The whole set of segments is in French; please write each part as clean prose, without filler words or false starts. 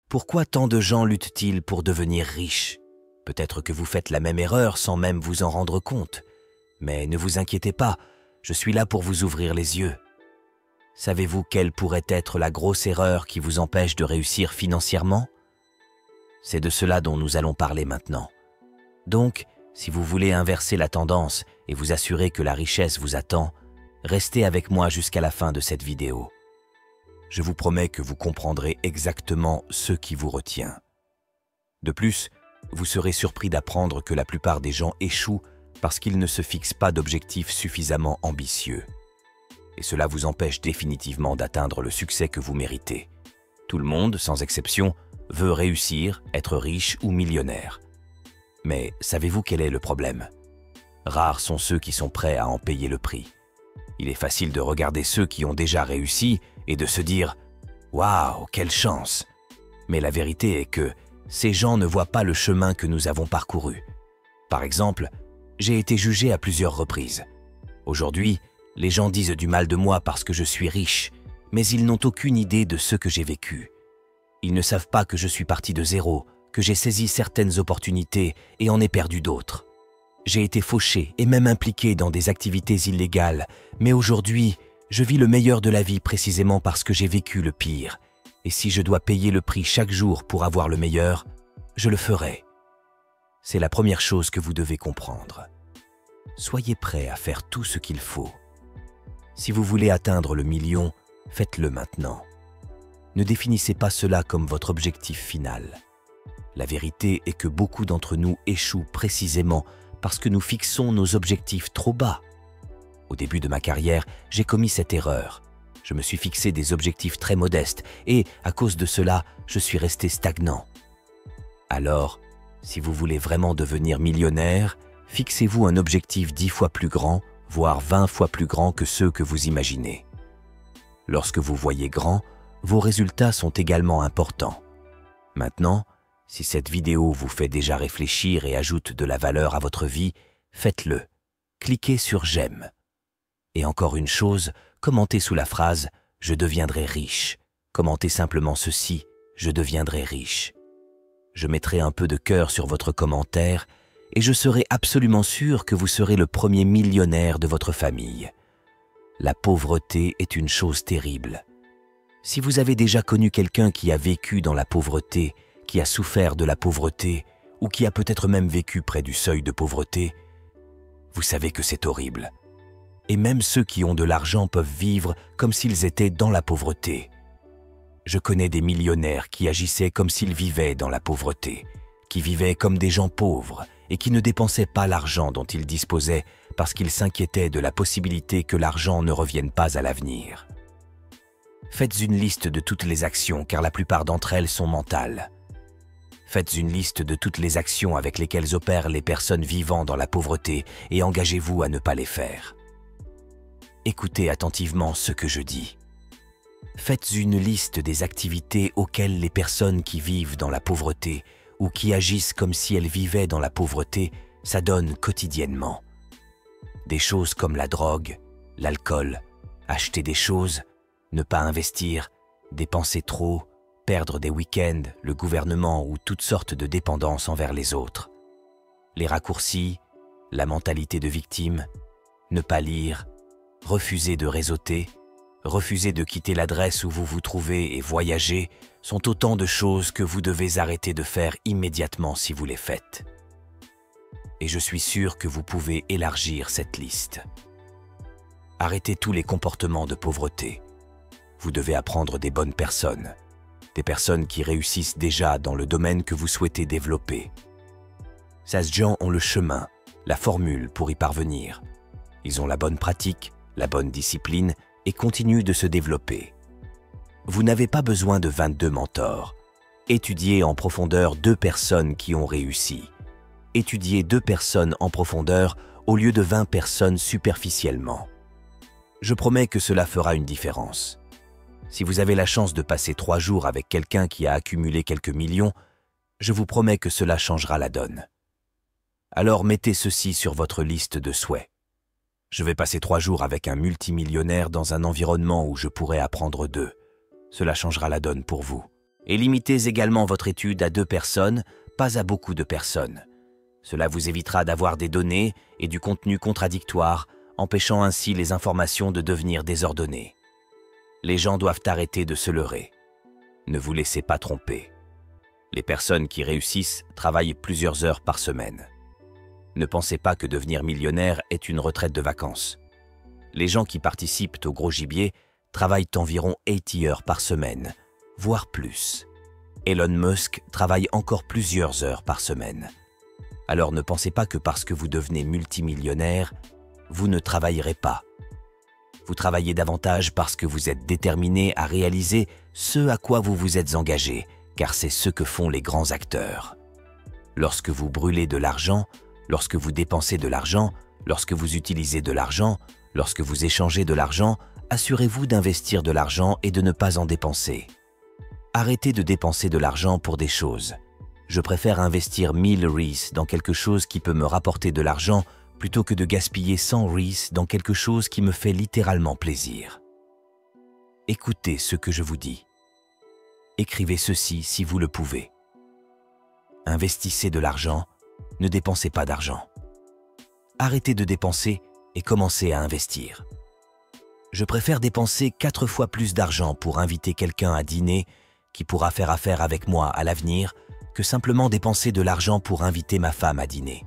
Pourquoi tant de gens luttent-ils pour devenir riches? Peut-être que vous faites la même erreur sans même vous en rendre compte. Mais ne vous inquiétez pas, je suis là pour vous ouvrir les yeux. Savez-vous quelle pourrait être la grosse erreur qui vous empêche de réussir financièrement? C'est de cela dont nous allons parler maintenant. Donc, si vous voulez inverser la tendance et vous assurer que la richesse vous attend, restez avec moi jusqu'à la fin de cette vidéo. Je vous promets que vous comprendrez exactement ce qui vous retient. De plus, vous serez surpris d'apprendre que la plupart des gens échouent parce qu'ils ne se fixent pas d'objectifs suffisamment ambitieux. Et cela vous empêche définitivement d'atteindre le succès que vous méritez. Tout le monde, sans exception, veut réussir, être riche ou millionnaire. Mais savez-vous quel est le problème? Rares sont ceux qui sont prêts à en payer le prix. Il est facile de regarder ceux qui ont déjà réussi et de se dire « Waouh, quelle chance !» Mais la vérité est que ces gens ne voient pas le chemin que nous avons parcouru. Par exemple, j'ai été jugé à plusieurs reprises. Aujourd'hui, les gens disent du mal de moi parce que je suis riche, mais ils n'ont aucune idée de ce que j'ai vécu. Ils ne savent pas que je suis parti de zéro, que j'ai saisi certaines opportunités et en ai perdu d'autres. J'ai été fauché et même impliqué dans des activités illégales, mais aujourd'hui, je vis le meilleur de la vie précisément parce que j'ai vécu le pire. Et si je dois payer le prix chaque jour pour avoir le meilleur, je le ferai. C'est la première chose que vous devez comprendre. Soyez prêt à faire tout ce qu'il faut. Si vous voulez atteindre le million, faites-le maintenant. Ne définissez pas cela comme votre objectif final. La vérité est que beaucoup d'entre nous échouent précisément parce que nous fixons nos objectifs trop bas. Au début de ma carrière, j'ai commis cette erreur. Je me suis fixé des objectifs très modestes et, à cause de cela, je suis resté stagnant. Alors, si vous voulez vraiment devenir millionnaire, fixez-vous un objectif 10 fois plus grand, voire 20 fois plus grand que ceux que vous imaginez. Lorsque vous voyez grand, vos résultats sont également importants. Maintenant, si cette vidéo vous fait déjà réfléchir et ajoute de la valeur à votre vie, faites-le. Cliquez sur « J'aime ». Et encore une chose, commentez sous la phrase « Je deviendrai riche ». Commentez simplement ceci « Je deviendrai riche ». Je mettrai un peu de cœur sur votre commentaire et je serai absolument sûr que vous serez le premier millionnaire de votre famille. La pauvreté est une chose terrible. Si vous avez déjà connu quelqu'un qui a vécu dans la pauvreté, qui a souffert de la pauvreté ou qui a peut-être même vécu près du seuil de pauvreté, vous savez que c'est horrible. Et même ceux qui ont de l'argent peuvent vivre comme s'ils étaient dans la pauvreté. Je connais des millionnaires qui agissaient comme s'ils vivaient dans la pauvreté, qui vivaient comme des gens pauvres et qui ne dépensaient pas l'argent dont ils disposaient parce qu'ils s'inquiétaient de la possibilité que l'argent ne revienne pas à l'avenir. Faites une liste de toutes les actions car la plupart d'entre elles sont mentales. Faites une liste de toutes les actions avec lesquelles opèrent les personnes vivant dans la pauvreté et engagez-vous à ne pas les faire. Écoutez attentivement ce que je dis. Faites une liste des activités auxquelles les personnes qui vivent dans la pauvreté ou qui agissent comme si elles vivaient dans la pauvreté s'adonnent quotidiennement. Des choses comme la drogue, l'alcool, acheter des choses, ne pas investir, dépenser trop, perdre des week-ends, le gouvernement ou toutes sortes de dépendances envers les autres. Les raccourcis, la mentalité de victime, ne pas lire, refuser de réseauter, refuser de quitter l'adresse où vous vous trouvez et voyager sont autant de choses que vous devez arrêter de faire immédiatement si vous les faites. Et je suis sûr que vous pouvez élargir cette liste. Arrêtez tous les comportements de pauvreté. Vous devez apprendre des bonnes personnes, des personnes qui réussissent déjà dans le domaine que vous souhaitez développer. Ces gens ont le chemin, la formule pour y parvenir. Ils ont la bonne pratique, la bonne discipline et continuent de se développer. Vous n'avez pas besoin de 22 mentors. Étudiez en profondeur 2 personnes qui ont réussi. Étudiez 2 personnes en profondeur au lieu de 20 personnes superficiellement. Je promets que cela fera une différence. Si vous avez la chance de passer 3 jours avec quelqu'un qui a accumulé quelques millions, je vous promets que cela changera la donne. Alors mettez ceci sur votre liste de souhaits. Je vais passer 3 jours avec un multimillionnaire dans un environnement où je pourrai apprendre d'eux. Cela changera la donne pour vous Et limitez également votre étude à 2 personnes, pas à beaucoup de personnes. Cela vous évitera d'avoir des données et du contenu contradictoire, empêchant ainsi les informations de devenir désordonnées. Les gens doivent arrêter de se leurrer. Ne vous laissez pas tromper. Les personnes qui réussissent travaillent plusieurs heures par semaine. Ne pensez pas que devenir millionnaire est une retraite de vacances. Les gens qui participent au gros gibier travaillent environ 80 heures par semaine, voire plus. Elon Musk travaille encore plusieurs heures par semaine. Alors ne pensez pas que parce que vous devenez multimillionnaire, vous ne travaillerez pas. Vous travaillez davantage parce que vous êtes déterminé à réaliser ce à quoi vous vous êtes engagé, car c'est ce que font les grands acteurs. Lorsque vous brûlez de l'argent, lorsque vous dépensez de l'argent, lorsque vous utilisez de l'argent, lorsque vous échangez de l'argent, assurez-vous d'investir de l'argent et de ne pas en dépenser. Arrêtez de dépenser de l'argent pour des choses. Je préfère investir 1000 REIS dans quelque chose qui peut me rapporter de l'argent plutôt que de gaspiller 100 REIS dans quelque chose qui me fait littéralement plaisir. Écoutez ce que je vous dis. Écrivez ceci si vous le pouvez. Investissez de l'argent, ne dépensez pas d'argent. Arrêtez de dépenser et commencez à investir. Je préfère dépenser 4 fois plus d'argent pour inviter quelqu'un à dîner qui pourra faire affaire avec moi à l'avenir que simplement dépenser de l'argent pour inviter ma femme à dîner.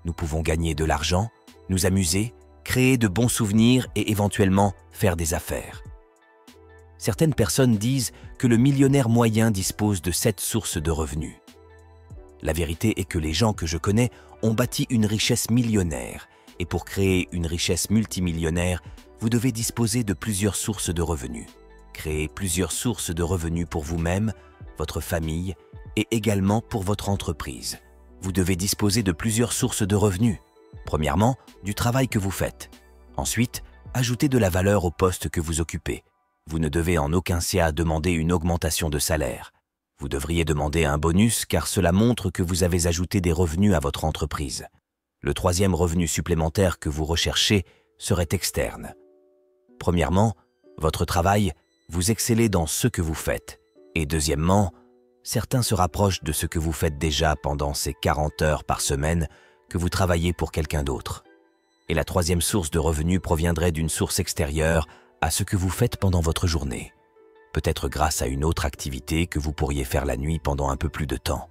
Nous pouvons gagner de l'argent, nous amuser, créer de bons souvenirs et éventuellement faire des affaires. Certaines personnes disent que le millionnaire moyen dispose de 7 sources de revenus. La vérité est que les gens que je connais ont bâti une richesse millionnaire et pour créer une richesse multimillionnaire, vous devez disposer de plusieurs sources de revenus. Créez plusieurs sources de revenus pour vous-même, votre famille et également pour votre entreprise. Vous devez disposer de plusieurs sources de revenus. Premièrement, du travail que vous faites. Ensuite, ajoutez de la valeur au poste que vous occupez. Vous ne devez en aucun cas demander une augmentation de salaire. Vous devriez demander un bonus car cela montre que vous avez ajouté des revenus à votre entreprise. Le troisième revenu supplémentaire que vous recherchez serait externe. Premièrement, votre travail, vous excellez dans ce que vous faites. Et deuxièmement, certains se rapprochent de ce que vous faites déjà pendant ces 40 heures par semaine que vous travaillez pour quelqu'un d'autre. Et la troisième source de revenus proviendrait d'une source extérieure à ce que vous faites pendant votre journée. Peut-être grâce à une autre activité que vous pourriez faire la nuit pendant un peu plus de temps.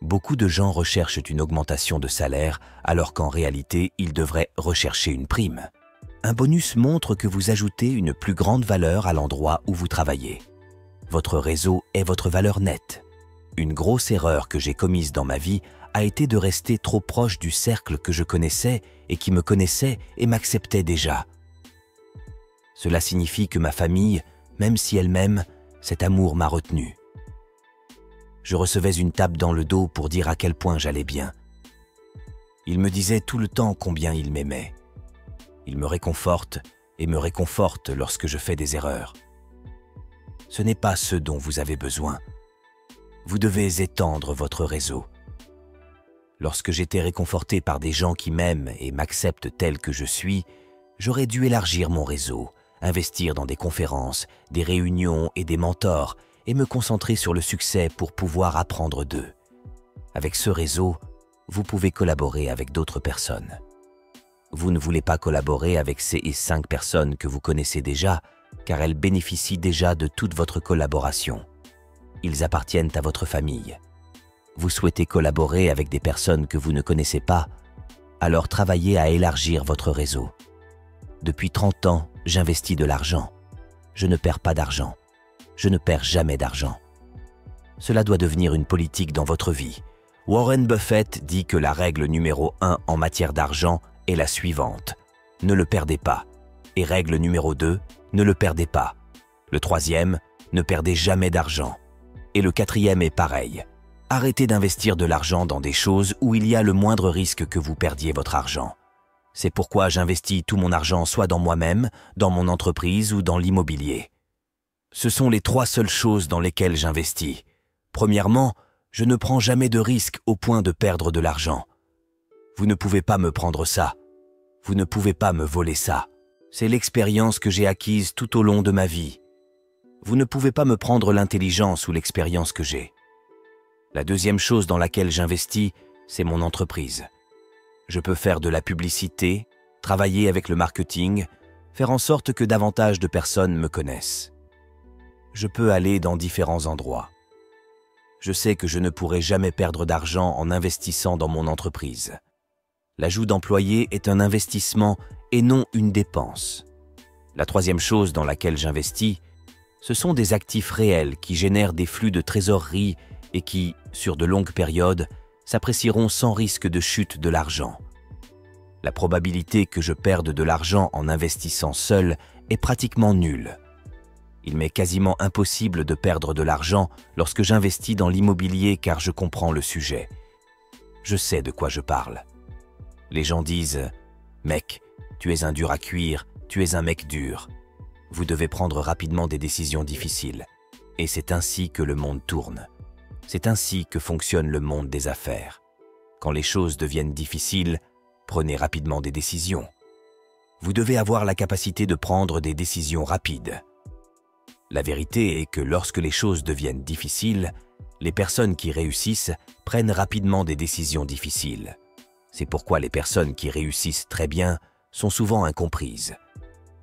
Beaucoup de gens recherchent une augmentation de salaire alors qu'en réalité, ils devraient rechercher une prime. Un bonus montre que vous ajoutez une plus grande valeur à l'endroit où vous travaillez. Votre réseau est votre valeur nette. Une grosse erreur que j'ai commise dans ma vie a été de rester trop proche du cercle que je connaissais et qui me connaissait et m'acceptait déjà. Cela signifie que ma famille, même si elle m'aime, cet amour m'a retenu. Je recevais une tape dans le dos pour dire à quel point j'allais bien. Il me disait tout le temps combien il m'aimait. Il me réconforte et me réconforte lorsque je fais des erreurs. Ce n'est pas ce dont vous avez besoin. Vous devez étendre votre réseau. Lorsque j'étais réconforté par des gens qui m'aiment et m'acceptent tel que je suis, j'aurais dû élargir mon réseau, investir dans des conférences, des réunions et des mentors et me concentrer sur le succès pour pouvoir apprendre d'eux. Avec ce réseau, vous pouvez collaborer avec d'autres personnes. Vous ne voulez pas collaborer avec ces 5 personnes que vous connaissez déjà, car elles bénéficient déjà de toute votre collaboration. Ils appartiennent à votre famille. Vous souhaitez collaborer avec des personnes que vous ne connaissez pas, alors travaillez à élargir votre réseau. Depuis 30 ans, j'investis de l'argent. Je ne perds pas d'argent. Je ne perds jamais d'argent. Cela doit devenir une politique dans votre vie. Warren Buffett dit que la règle numéro 1 en matière d'argent est la suivante. Ne le perdez pas. Et règle numéro 2, ne le perdez pas. Le troisième, ne perdez jamais d'argent. Et le quatrième est pareil. Arrêtez d'investir de l'argent dans des choses où il y a le moindre risque que vous perdiez votre argent. C'est pourquoi j'investis tout mon argent soit dans moi-même, dans mon entreprise ou dans l'immobilier. Ce sont les 3 seules choses dans lesquelles j'investis. Premièrement, je ne prends jamais de risque au point de perdre de l'argent. Vous ne pouvez pas me prendre ça. Vous ne pouvez pas me voler ça. C'est l'expérience que j'ai acquise tout au long de ma vie. vous ne pouvez pas me prendre l'intelligence ou l'expérience que j'ai. La deuxième chose dans laquelle j'investis, c'est mon entreprise. Je peux faire de la publicité, travailler avec le marketing, faire en sorte que davantage de personnes me connaissent. Je peux aller dans différents endroits. Je sais que je ne pourrai jamais perdre d'argent en investissant dans mon entreprise. L'ajout d'employés est un investissement et non une dépense. La troisième chose dans laquelle j'investis, ce sont des actifs réels qui génèrent des flux de trésorerie et qui, sur de longues périodes, s'apprécieront sans risque de chute de l'argent. La probabilité que je perde de l'argent en investissant seul est pratiquement nulle. Il m'est quasiment impossible de perdre de l'argent lorsque j'investis dans l'immobilier car je comprends le sujet. Je sais de quoi je parle. Les gens disent « Mec, tu es un dur à cuire, tu es un mec dur. » Vous devez prendre rapidement des décisions difficiles. Et c'est ainsi que le monde tourne. C'est ainsi que fonctionne le monde des affaires. Quand les choses deviennent difficiles, prenez rapidement des décisions. Vous devez avoir la capacité de prendre des décisions rapides. La vérité est que lorsque les choses deviennent difficiles, les personnes qui réussissent prennent rapidement des décisions difficiles. C'est pourquoi les personnes qui réussissent très bien sont souvent incomprises.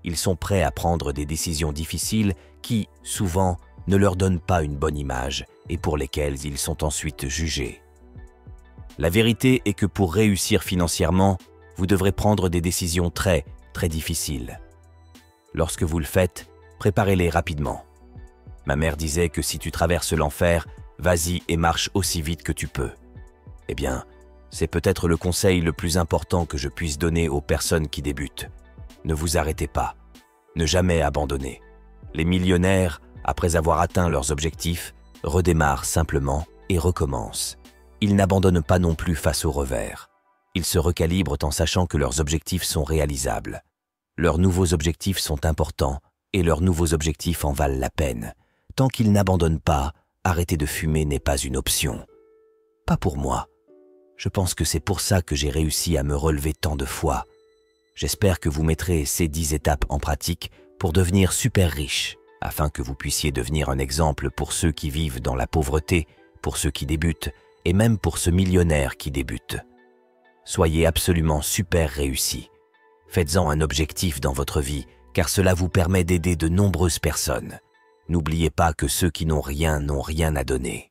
Ils sont prêts à prendre des décisions difficiles qui, souvent, ne leur donnent pas une bonne image et pour lesquelles ils sont ensuite jugés. La vérité est que pour réussir financièrement, vous devrez prendre des décisions très difficiles. Lorsque vous le faites, préparez-les rapidement. Ma mère disait que si tu traverses l'enfer, vas-y et marche aussi vite que tu peux. Eh bien, c'est peut-être le conseil le plus important que je puisse donner aux personnes qui débutent. Ne vous arrêtez pas. Ne jamais abandonner. Les millionnaires, après avoir atteint leurs objectifs, redémarrent simplement et recommencent. Ils n'abandonnent pas non plus face au revers. Ils se recalibrent en sachant que leurs objectifs sont réalisables. Leurs nouveaux objectifs sont importants et leurs nouveaux objectifs en valent la peine. Tant qu'ils n'abandonnent pas, arrêter de fumer n'est pas une option. Pas pour moi. Je pense que c'est pour ça que j'ai réussi à me relever tant de fois. J'espère que vous mettrez ces 10 étapes en pratique pour devenir super riche, afin que vous puissiez devenir un exemple pour ceux qui vivent dans la pauvreté, pour ceux qui débutent, et même pour ce millionnaire qui débute. Soyez absolument super réussi. Faites-en un objectif dans votre vie, car cela vous permet d'aider de nombreuses personnes. N'oubliez pas que ceux qui n'ont rien à donner.